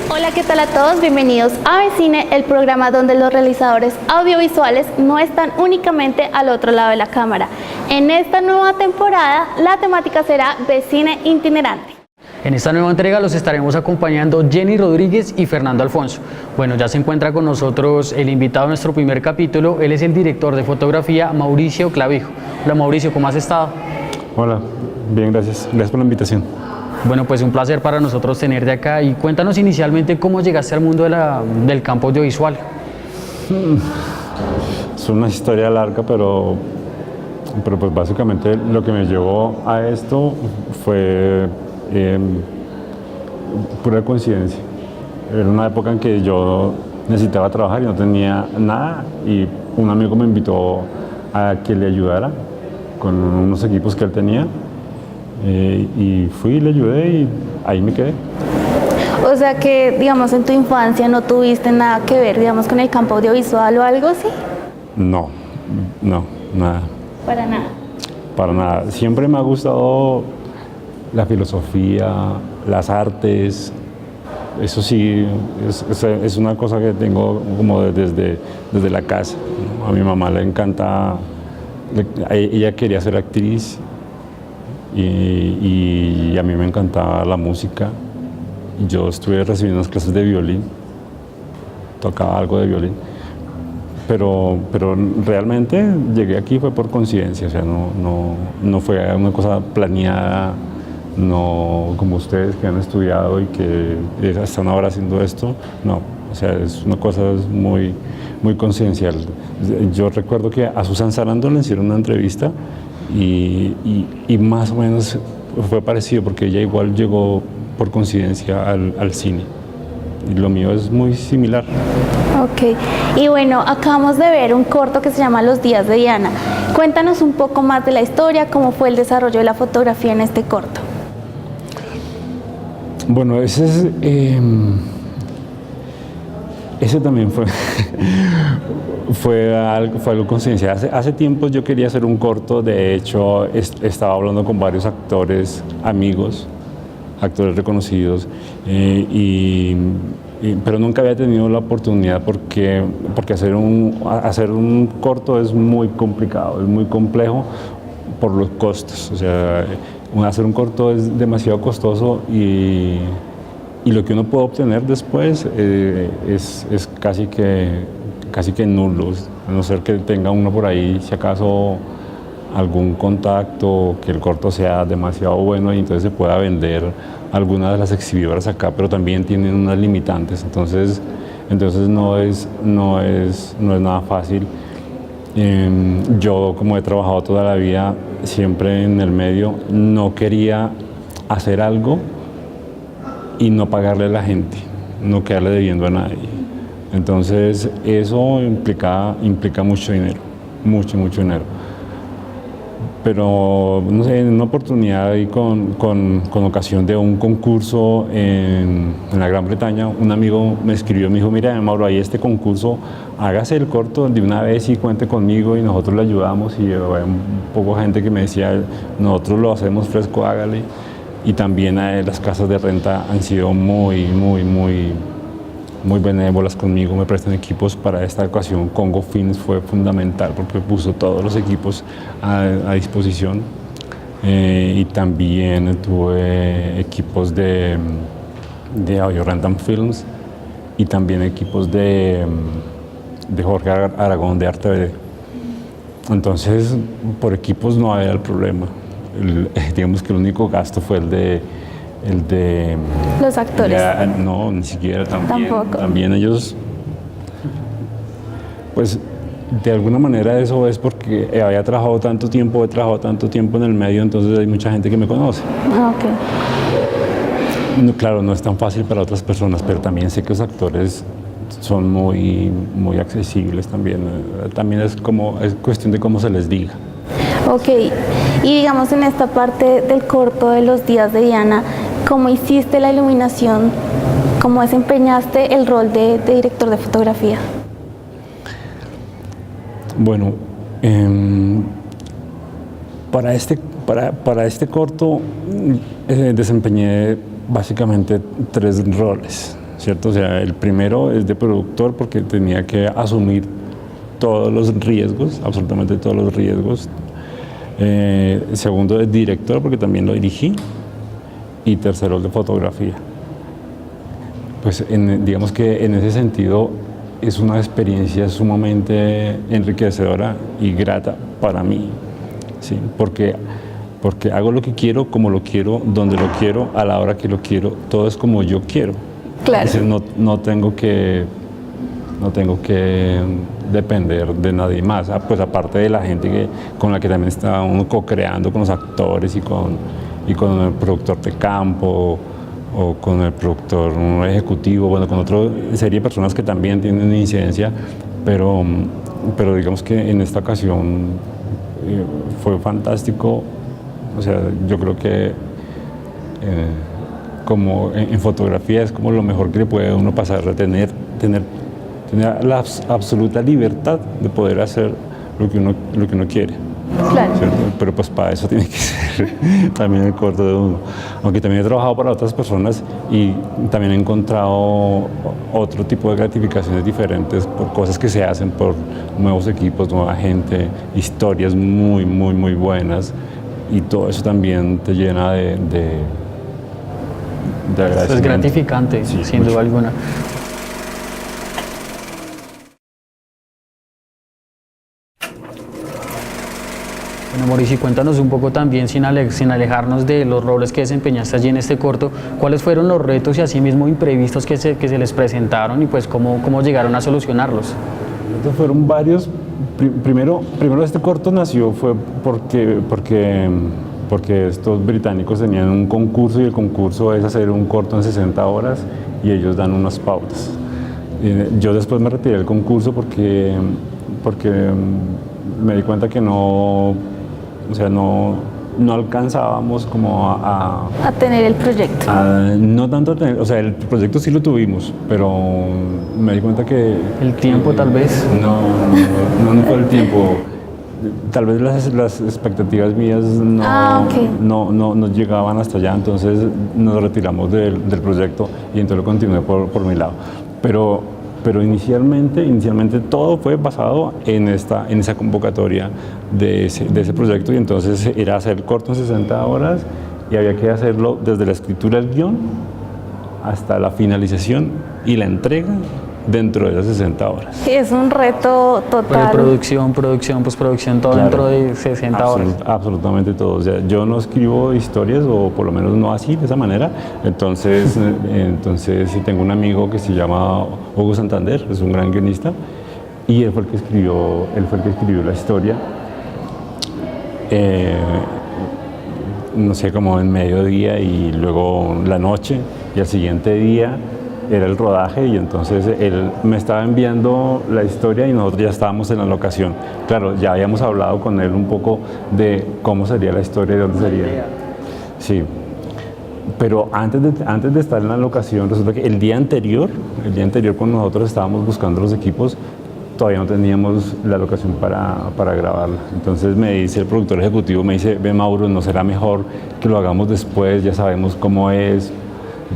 Hola, ¿qué tal a todos? Bienvenidos a Vecine, el programa donde los realizadores audiovisuales no están únicamente al otro lado de la cámara. En esta nueva temporada, la temática será Vecine itinerante. En esta nueva entrega los estaremos acompañando Jenny Rodríguez y Fernando Alfonso. Bueno, ya se encuentra con nosotros el invitado a nuestro primer capítulo. Él es el director de fotografía, Mauricio Clavijo. Hola Mauricio, ¿cómo has estado? Hola, bien, gracias. Gracias por la invitación. Bueno, pues un placer para nosotros tenerte acá y cuéntanos inicialmente cómo llegaste al mundo del campo audiovisual. Es una historia larga, pero pues básicamente lo que me llevó a esto fue pura coincidencia. Era una época en que yo necesitaba trabajar y no tenía nada y un amigo me invitó a que le ayudara con unos equipos que él tenía. Y fui, le ayudé y ahí me quedé. O sea que, digamos, en tu infancia no tuviste nada que ver, digamos, con el campo audiovisual o algo así. No, nada. Para nada. Para nada. Siempre me ha gustado la filosofía, las artes. Eso sí, es una cosa que tengo como desde la casa. A mi mamá le encanta, ella quería ser actriz. Y a mí me encantaba la música. Yo estuve recibiendo unas clases de violín, tocaba algo de violín, pero realmente llegué aquí fue por coincidencia, o sea, no fue una cosa planeada, no como ustedes que han estudiado y que están ahora haciendo esto, no, o sea, es una cosa muy coincidencial. Yo recuerdo que a Susan Sarandon le hicieron una entrevista y más o menos fue parecido porque ella igual llegó por coincidencia al cine y lo mío es muy similar. Ok, y bueno, acabamos de ver un corto que se llama Los días de Diana. Cuéntanos un poco más de la historia, cómo fue el desarrollo de la fotografía en este corto. Bueno, ese también fue algo coincidencial. Hace tiempo yo quería hacer un corto, de hecho estaba hablando con varios actores, amigos, actores reconocidos, pero nunca había tenido la oportunidad porque hacer un corto es muy complicado, es muy complejo por los costos. O sea, hacer un corto es demasiado costoso y lo que uno puede obtener después es casi que nulo, a no ser que tenga uno por ahí, si acaso, algún contacto, que el corto sea demasiado bueno y entonces se pueda vender algunas de las exhibidoras acá, pero también tienen unas limitantes, entonces no es nada fácil. Yo, como he trabajado toda la vida siempre en el medio, no quería hacer algo y no pagarle a la gente, no quedarle debiendo a nadie. Entonces eso implica mucho dinero, mucho dinero. pero no sé, en una oportunidad y con ocasión de un concurso en la Gran Bretaña, un amigo me escribió, me dijo, mira, Mauro, hay este concurso, hágase el corto de una vez y cuente conmigo y nosotros le ayudamos. Y había un poco de gente que me decía, nosotros lo hacemos fresco, hágale. Y también las casas de renta han sido muy benévolas conmigo, me prestan equipos para esta ocasión. Congo Films fue fundamental porque puso todos los equipos a disposición. Y también tuve equipos de Audio Random Films y también equipos de Jorge Aragón de Arte. Entonces, por equipos no había el problema. Digamos que el único gasto fue el de los actores. No, ni siquiera. Tampoco. También ellos, pues de alguna manera eso es porque he trabajado tanto tiempo en el medio, entonces hay mucha gente que me conoce. Ah, ok. No, claro, no es tan fácil para otras personas, pero también sé que los actores son muy accesibles también. También es cuestión de cómo se les diga. Ok, y digamos en esta parte del corto de los días de Diana, ¿cómo hiciste la iluminación? ¿Cómo desempeñaste el rol de director de fotografía? Bueno, para este corto desempeñé básicamente 3 roles, ¿cierto? O sea, el primero es de productor porque tenía que asumir todos los riesgos, absolutamente todos los riesgos. Segundo es director porque también lo dirigí. Y tercero de fotografía. Pues digamos que en ese sentido es una experiencia sumamente enriquecedora y grata para mí, ¿sí? Porque hago lo que quiero, como lo quiero, donde lo quiero, a la hora que lo quiero, todo es como yo quiero. Claro. Es decir, no tengo que depender de nadie más, pues aparte de la gente con la que también está uno co-creando con los actores y con el productor de campo o con el productor ejecutivo, bueno, con otra serie de personas que también tienen incidencia, pero digamos que en esta ocasión fue fantástico. O sea, yo creo que como en fotografía es como lo mejor que le puede uno pasar, tener la absoluta libertad de poder hacer lo que uno quiere. Claro. ¿Cierto? Pero pues para eso tiene que ser también el corto de uno. Aunque también he trabajado para otras personas y también he encontrado otro tipo de gratificaciones diferentes por cosas que se hacen, por nuevos equipos, nueva gente, historias muy buenas, y todo eso también te llena de agradecimiento. Es gratificante, Sí, sin mucho. duda alguna. Bueno, Mauricio, cuéntanos un poco también, sin alejarnos de los roles que desempeñaste allí en este corto, ¿cuáles fueron los retos y asimismo imprevistos que se les presentaron y pues cómo llegaron a solucionarlos? Estos fueron varios. Primero este corto nació fue porque estos británicos tenían un concurso y el concurso es hacer un corto en 60 horas y ellos dan unas pautas. Yo después me retiré del concurso porque me di cuenta que no alcanzábamos como a tener el proyecto. No tanto tener, o sea, el proyecto sí lo tuvimos, pero me di cuenta que... ¿El tiempo tal vez? No fue el tiempo. Tal vez las expectativas mías no llegaban hasta allá, entonces nos retiramos del proyecto y entonces lo continué por mi lado. Pero inicialmente todo fue basado en esa convocatoria de ese proyecto, y entonces era hacer corto en 60 horas y había que hacerlo desde la escritura del guión hasta la finalización y la entrega dentro de esas 60 horas. Sí, es un reto total. Producción, postproducción, todo Claro. dentro de 60 horas. Absolutamente todo. O sea, yo no escribo historias, o por lo menos no así, de esa manera. Entonces sí, tengo un amigo que se llama Hugo Santander, es un gran guionista, y él fue el que escribió la historia. No sé, como en mediodía y luego la noche, y al siguiente día era el rodaje y entonces él me estaba enviando la historia y nosotros ya estábamos en la locación. Claro, ya habíamos hablado con él un poco de cómo sería la historia y dónde sería. Sí, pero antes de estar en la locación, resulta que el día anterior cuando nosotros estábamos buscando los equipos, todavía no teníamos la locación para grabarla. Entonces me dice el productor ejecutivo, me dice, ve Mauro, ¿no será mejor que lo hagamos después? Ya sabemos cómo es,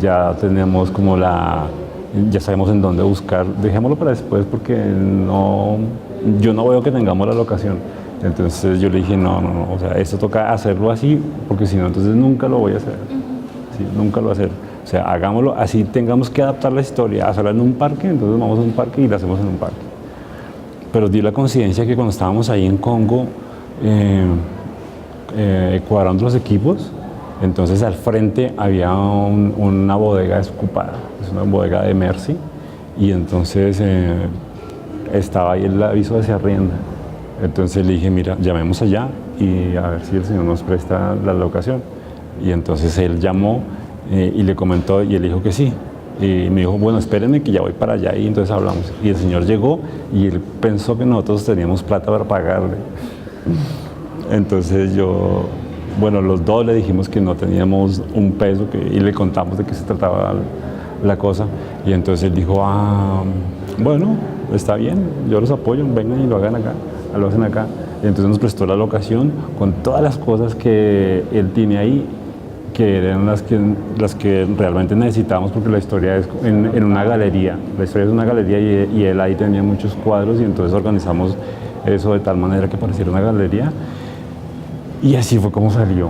ya tenemos como ya sabemos en dónde buscar, dejémoslo para después porque yo no veo que tengamos la locación. Entonces yo le dije, no, o sea, esto toca hacerlo así, porque si no, entonces nunca lo voy a hacer. Sí, nunca lo voy a hacer. O sea, hagámoslo así, tengamos que adaptar la historia, hacerla en un parque, entonces vamos a un parque y la hacemos en un parque. Pero di la coincidencia que cuando estábamos ahí en Congo, cuadrando los equipos, entonces al frente había una bodega desocupada, es una bodega de Mercy, y entonces estaba ahí el aviso de se arrienda. Entonces le dije, mira, llamemos allá y a ver si el señor nos presta la locación. Y entonces él llamó y le comentó y él dijo que sí. Y me dijo, bueno, espérenme que ya voy para allá y entonces hablamos. Y el señor llegó y él pensó que nosotros teníamos plata para pagarle. Entonces bueno, los dos le dijimos que no teníamos un peso y le contamos de qué se trataba la cosa. Y entonces él dijo, bueno, está bien, yo los apoyo, vengan y lo hagan acá, lo hacen acá. Y entonces nos prestó la locación con todas las cosas que él tiene ahí, que eran las que realmente necesitábamos porque la historia es en una galería. La historia es una galería y él ahí tenía muchos cuadros y entonces organizamos eso de tal manera que pareciera una galería. Y así fue como salió.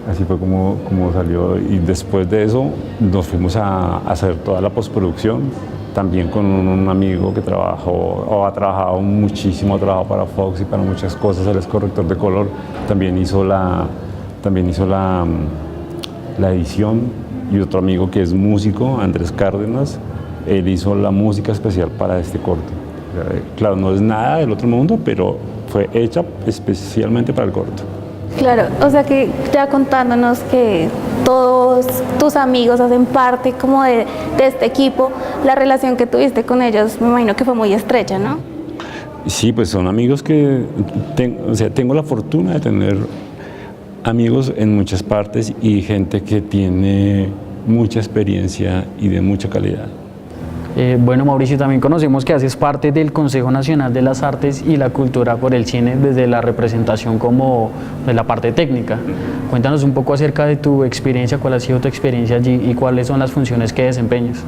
Así fue como salió. Y después de eso nos fuimos a hacer toda la postproducción, también con un amigo que ha trabajado muchísimo, ha trabajado para Fox y para muchas cosas. Él es corrector de color, también hizo la edición, y otro amigo que es músico, Andrés Cárdenas, él hizo la música especial para este corto. Claro, no es nada del otro mundo, pero fue hecha especialmente para el corto. Claro, o sea que ya contándonos que todos tus amigos hacen parte como de este equipo, la relación que tuviste con ellos me imagino que fue muy estrecha, ¿no? Sí, pues son amigos que tengo la fortuna de tener amigos en muchas partes y gente que tiene mucha experiencia y de mucha calidad. Bueno, Mauricio, también conocemos que haces parte del Consejo Nacional de las Artes y la Cultura por el Cine desde la representación como de la parte técnica. Cuéntanos un poco acerca de tu experiencia, cuál ha sido tu experiencia allí y cuáles son las funciones que desempeñas.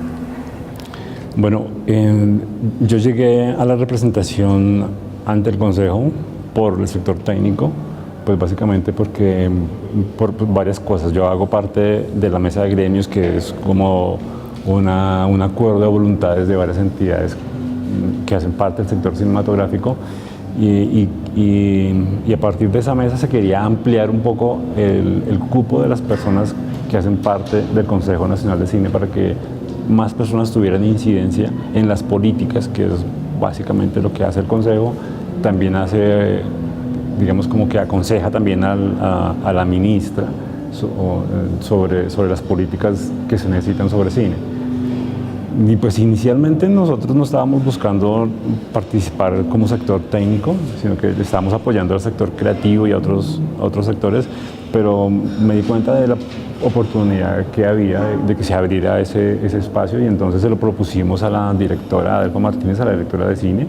Bueno, yo llegué a la representación ante el Consejo por el sector técnico, pues básicamente porque por varias cosas. Yo hago parte de la mesa de gremios, que es como un acuerdo de voluntades de varias entidades que hacen parte del sector cinematográfico y a partir de esa mesa se quería ampliar un poco el cupo de las personas que hacen parte del Consejo Nacional de Cine para que más personas tuvieran incidencia en las políticas, que es básicamente lo que hace el Consejo. También hace, digamos, como que aconseja también a la ministra sobre las políticas que se necesitan sobre cine. Y pues inicialmente nosotros no estábamos buscando participar como sector técnico, sino que estábamos apoyando al sector creativo y a otros sectores, pero me di cuenta de la oportunidad que había de que se abriera ese espacio y entonces se lo propusimos a la directora Adelfa Martínez, a la directora de cine.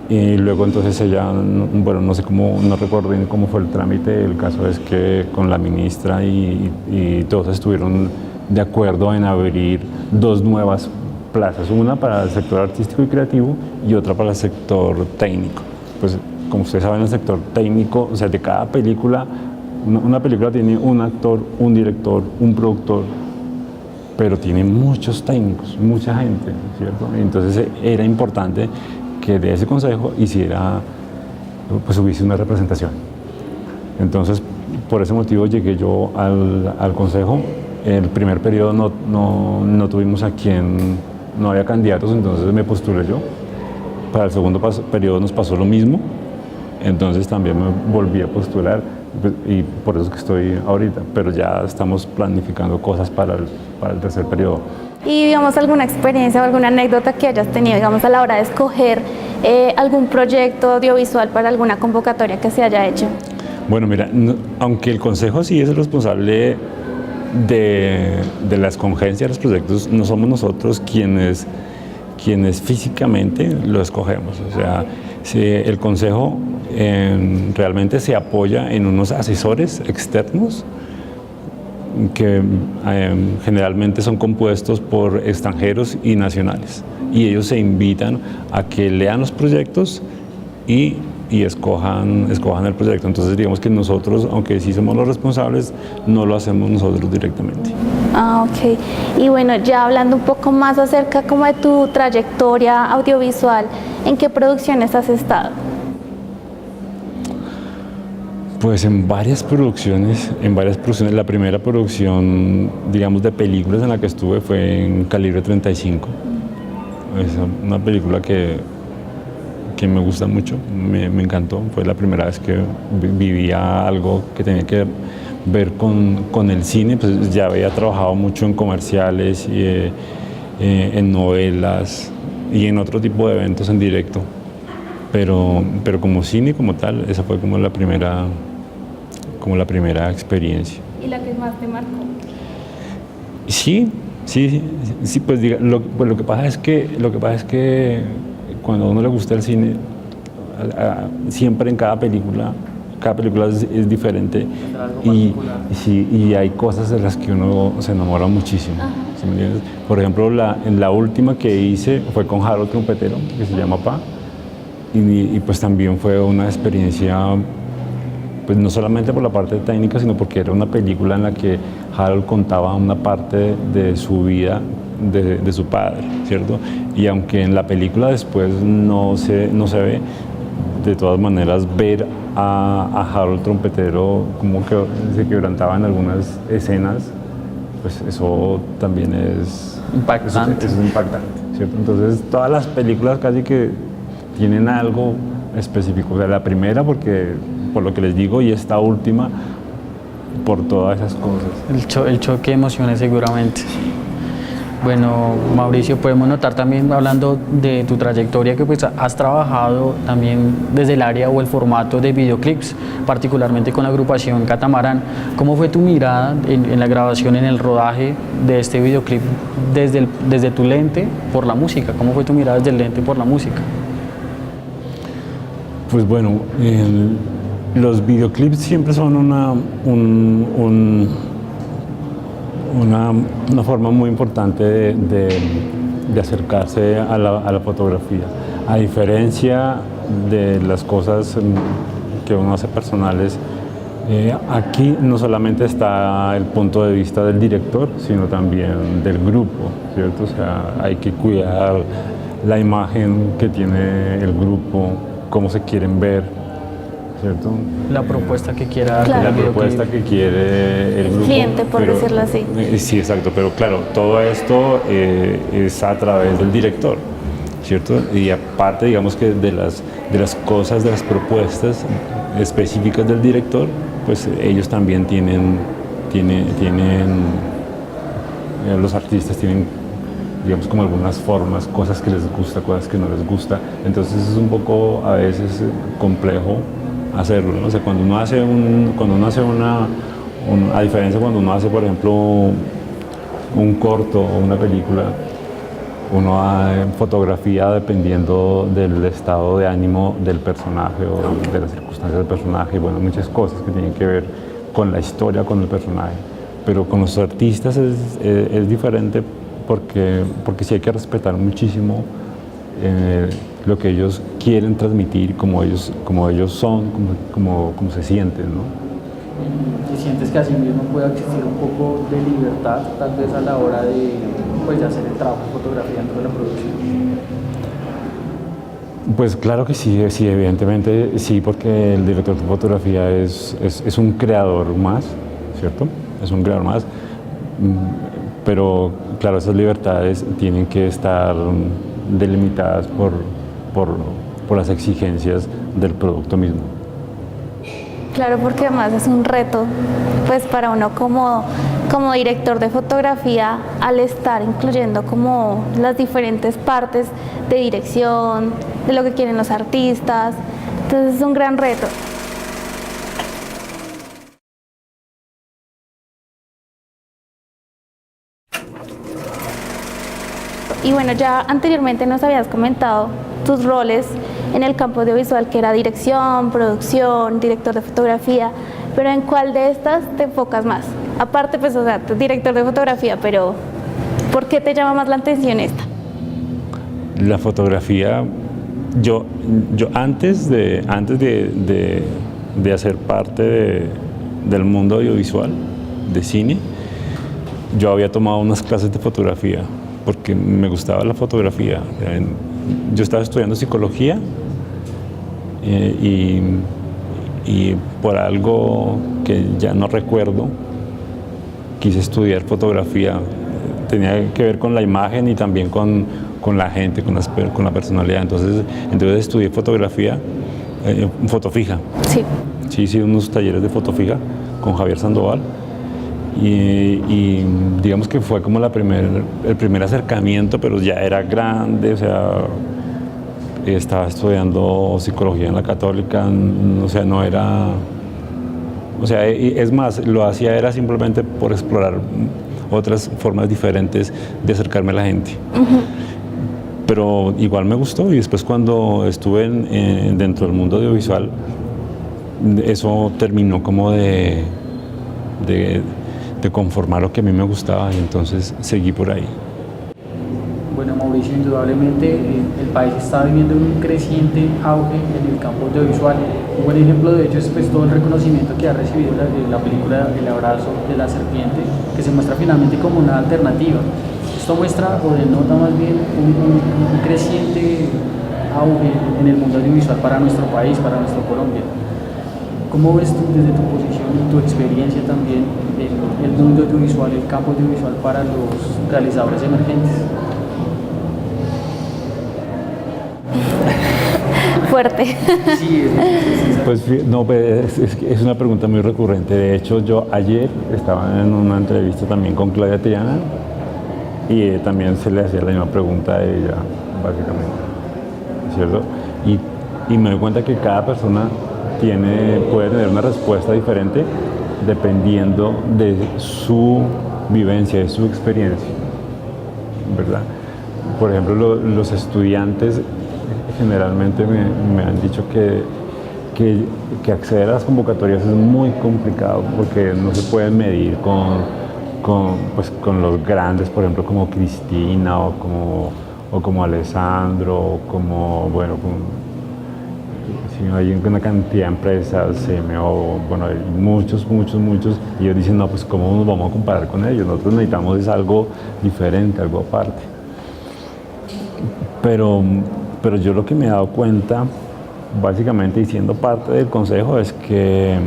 Y luego entonces ella, bueno, no sé cómo, no recuerdo bien cómo fue el trámite. El caso es que con la ministra y todos estuvieron de acuerdo en abrir dos nuevas plazas, una para el sector artístico y creativo y otra para el sector técnico. Pues como ustedes saben, el sector técnico, o sea, de cada película, una película tiene un actor, un director, un productor, pero tiene muchos técnicos, mucha gente, ¿cierto? Entonces era importante que de ese consejo hubiese una representación. Entonces, por ese motivo llegué yo al consejo. El primer periodo no tuvimos no había candidatos, entonces me postulé yo. Para el segundo periodo nos pasó lo mismo, entonces también me volví a postular. y por eso es que estoy ahorita, pero ya estamos planificando cosas para el tercer periodo. Y digamos alguna experiencia o alguna anécdota que hayas tenido, digamos a la hora de escoger algún proyecto audiovisual para alguna convocatoria que se haya hecho. Bueno, mira, aunque el Consejo sí es el responsable de la escogencia de los proyectos, no somos nosotros quienes físicamente lo escogemos. O sea, el Consejo realmente se apoya en unos asesores externos que generalmente son compuestos por extranjeros y nacionales, y ellos se invitan a que lean los proyectos y escojan el proyecto. Entonces digamos que nosotros, aunque sí somos los responsables, no lo hacemos nosotros directamente. Ah, ok. Y bueno, ya hablando un poco más acerca como de tu trayectoria audiovisual, ¿en qué producciones has estado? Pues en varias producciones. La primera producción, digamos, de películas en la que estuve fue en Calibre 35. Es una película que me gusta mucho, me encantó. Fue la primera vez que vivía algo que tenía que ver con el cine. Pues ya había trabajado mucho en comerciales y en novelas y en otro tipo de eventos en directo. Pero como cine como tal, esa fue como la primera experiencia. ¿Y la que más te marcó? Sí, pues, lo que pasa es que cuando a uno le gusta el cine, siempre en cada película es diferente, y hay cosas de las que uno se enamora muchísimo. ¿Sí me entiendes? Por ejemplo, la última que hice fue con Harold Trompetero, que se llama Pa, y pues también fue una experiencia, pues no solamente por la parte técnica, sino porque era una película en la que Harold contaba una parte de su vida, de su padre, ¿cierto? Y aunque en la película después no se ve, de todas maneras ver a Harold Trompetero como que se quebrantaba en algunas escenas, pues eso también es impactante. Eso es impactante, ¿cierto? Entonces todas las películas casi que tienen algo específico. O sea, la primera porque por lo que les digo, y esta última por todas esas cosas. El choque de emociones seguramente. Bueno, Mauricio, podemos notar también, hablando de tu trayectoria, que pues has trabajado también desde el área o el formato de videoclips, particularmente con la agrupación Catamarán. ¿Cómo fue tu mirada en la grabación, en el rodaje de este videoclip desde tu lente por la música? ¿Cómo fue tu mirada desde el lente por la música? Pues bueno, los videoclips siempre son una forma muy importante de acercarse a la fotografía. A diferencia de las cosas que uno hace personales, aquí no solamente está el punto de vista del director, sino también del grupo, ¿cierto? O sea, hay que cuidar la imagen que tiene el grupo, cómo se quieren ver, ¿cierto? La propuesta que quiera. Claro. La propuesta que quiere el grupo. Cliente, por decirlo así. Sí, exacto, pero claro, todo esto es a través del director, ¿cierto? Y aparte, digamos que de las cosas, de las propuestas específicas del director, pues ellos también tienen los artistas tienen, digamos, como algunas formas, cosas que les gusta, cosas que no les gusta. Entonces es un poco a veces complejo hacerlo, ¿no? O sea, cuando uno hace a diferencia cuando uno hace, por ejemplo, un corto o una película, uno hace fotografía dependiendo del estado de ánimo del personaje o de las circunstancias del personaje, y bueno, muchas cosas que tienen que ver con la historia, con el personaje. Pero con los artistas es diferente porque sí hay que respetar muchísimo lo que ellos quieren transmitir, como ellos son, como se sienten, ¿no? ¿Y sientes que así mismo puede existir un poco de libertad, tal vez a la hora de hacer el trabajo de fotografía dentro de la producción? Pues claro que sí, evidentemente sí, porque el director de fotografía es un creador más, ¿cierto? Es un creador más, pero claro, esas libertades tienen que estar delimitadas por las exigencias del producto mismo. Claro, porque además es un reto, pues para uno como director de fotografía, al estar incluyendo como las diferentes partes de dirección, de lo que quieren los artistas, entonces es un gran reto. Y bueno, ya anteriormente nos habías comentado tus roles en el campo audiovisual, que era dirección, producción, director de fotografía, pero ¿en cuál de estas te enfocas más? Aparte, pues, o sea, tú director de fotografía, pero ¿por qué te llama más la atención esta? La fotografía, yo antes de hacer parte del mundo audiovisual, de cine, yo había tomado unas clases de fotografía porque me gustaba la fotografía. Yo estaba estudiando psicología y por algo que ya no recuerdo, quise estudiar fotografía. Tenía que ver con la imagen y también con la gente, con la personalidad. Entonces estudié fotografía, foto fija. Sí. Sí, hice unos talleres de foto fija con Javier Sandoval. Y digamos que fue como el primer acercamiento, pero ya era grande, o sea, estaba estudiando psicología en la Católica, o sea, no era, o sea, es más, lo hacía era simplemente por explorar otras formas diferentes de acercarme a la gente. Pero igual me gustó, y después cuando estuve dentro del mundo audiovisual, eso terminó como de conformar lo que a mí me gustaba, y entonces seguí por ahí. Bueno, Mauricio, indudablemente el país está viviendo un creciente auge en el campo audiovisual. Un buen ejemplo de ello es pues, todo el reconocimiento que ha recibido la película El abrazo de la serpiente, que se muestra finalmente como una alternativa. Esto muestra o denota más bien un creciente auge en el mundo audiovisual para nuestro país, para nuestro Colombia. ¿Cómo ves tú desde tu posición y tu experiencia también el mundo audiovisual, el campo audiovisual para los realizadores emergentes? Fuerte. Sí, Pues no, es una pregunta muy recurrente. De hecho, yo ayer estaba en una entrevista también con Claudia Triana y también se le hacía la misma pregunta a ella, básicamente, ¿cierto? Y me doy cuenta que cada persona puede tener una respuesta diferente dependiendo de su vivencia, de su experiencia, ¿verdad? Por ejemplo, los estudiantes generalmente me han dicho que acceder a las convocatorias es muy complicado porque no se pueden medir con los grandes, por ejemplo, como Cristina o como Alessandro, o como, bueno, hay una cantidad de empresas, CMO, bueno, hay muchos, y ellos dicen, no, pues ¿cómo nos vamos a comparar con ellos? Nosotros necesitamos es algo diferente, algo aparte. Pero yo lo que me he dado cuenta, básicamente, y siendo parte del consejo, es que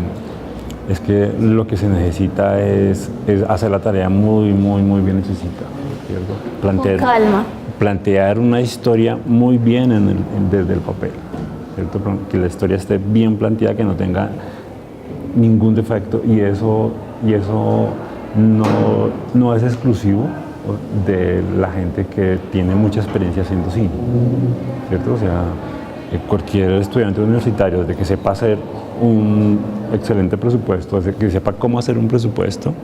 lo que se necesita es hacer la tarea muy bien hechecita, ¿cierto? Con calma. Plantear una historia muy bien desde el papel, ¿cierto? Que la historia esté bien planteada, que no tenga ningún defecto, y eso no es exclusivo de la gente que tiene mucha experiencia haciendo cine, ¿cierto? O sea, cualquier estudiante universitario, desde que sepa hacer un excelente presupuesto, desde que sepa cómo hacer un presupuesto,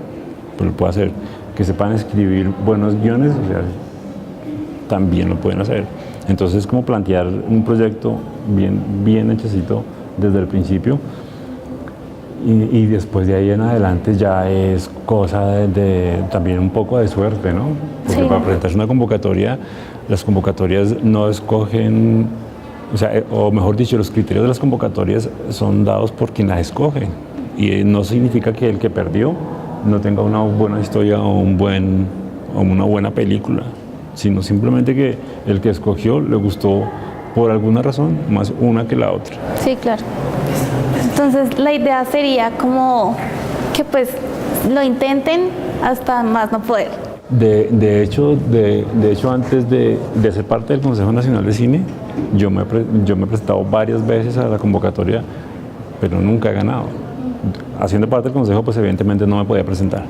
pues lo puede hacer, que sepan escribir buenos guiones, o sea, también lo pueden hacer. Entonces es como plantear un proyecto bien hechecito desde el principio, y después de ahí en adelante ya es cosa también un poco de suerte, ¿no? Porque sí, para presentarse una convocatoria, las convocatorias no escogen, o sea, o mejor dicho, los criterios de las convocatorias son dados por quien las escoge, y no significa que el que perdió no tenga una buena historia o una buena película, sino simplemente que el que escogió le gustó por alguna razón más una que la otra. Sí, claro. Entonces la idea sería como que pues lo intenten hasta más no poder. De hecho, antes de ser parte del Consejo Nacional de Cine, yo me he presentado varias veces a la convocatoria, pero nunca he ganado. haciendo parte del consejo, pues evidentemente no me podía presentar.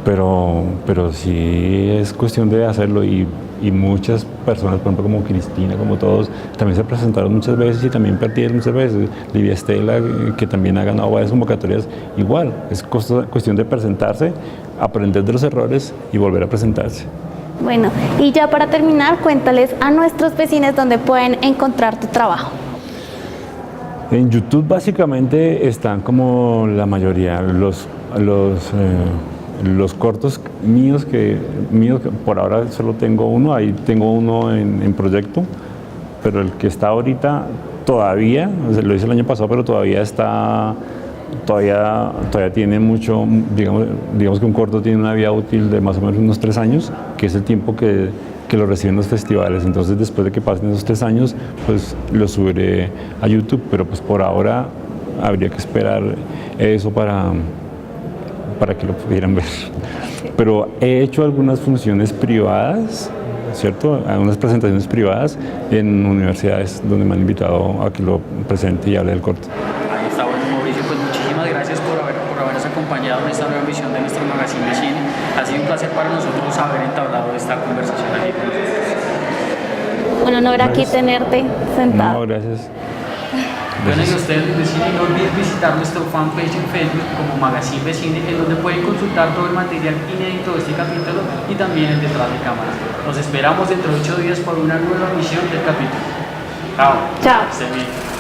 Pero sí es cuestión de hacerlo y muchas personas, por ejemplo como Cristina, como todos, también se presentaron muchas veces y también perdieron muchas veces. Livia Estela, que también ha ganado varias convocatorias, igual, es cuestión de presentarse, aprender de los errores y volver a presentarse. Bueno, y ya para terminar, cuéntales a nuestros vecinos dónde pueden encontrar tu trabajo. En YouTube básicamente están como la mayoría, los cortos míos que por ahora solo tengo uno, ahí tengo uno en proyecto, pero el que está ahorita todavía, o sea, lo hice el año pasado, pero todavía tiene mucho, digamos que un corto tiene una vida útil de más o menos unos 3 años, que es el tiempo que lo reciben los festivales. Entonces después de que pasen esos 3 años, pues lo subiré a YouTube, pero pues por ahora habría que esperar eso para que lo pudieran ver. Pero he hecho algunas funciones privadas, ¿cierto? Algunas presentaciones privadas en universidades donde me han invitado a que lo presente y hable del corto. Ahí está, bueno, Mauricio, pues muchísimas gracias por habernos acompañado en esta nueva emisión de nuestro magazine de cine. Ha sido un placer para nosotros haber entablado esta conversación aquí con nosotros. Un honor aquí tenerte sentado. No, gracias. Bueno, y ustedes de cine, no olviden visitar nuestro fanpage en Facebook como Magazine de Cine, en donde pueden consultar todo el material inédito de este capítulo y también el detrás de cámaras. Nos esperamos dentro de 8 días por una nueva emisión del capítulo. Chao. Chao. Estén bien.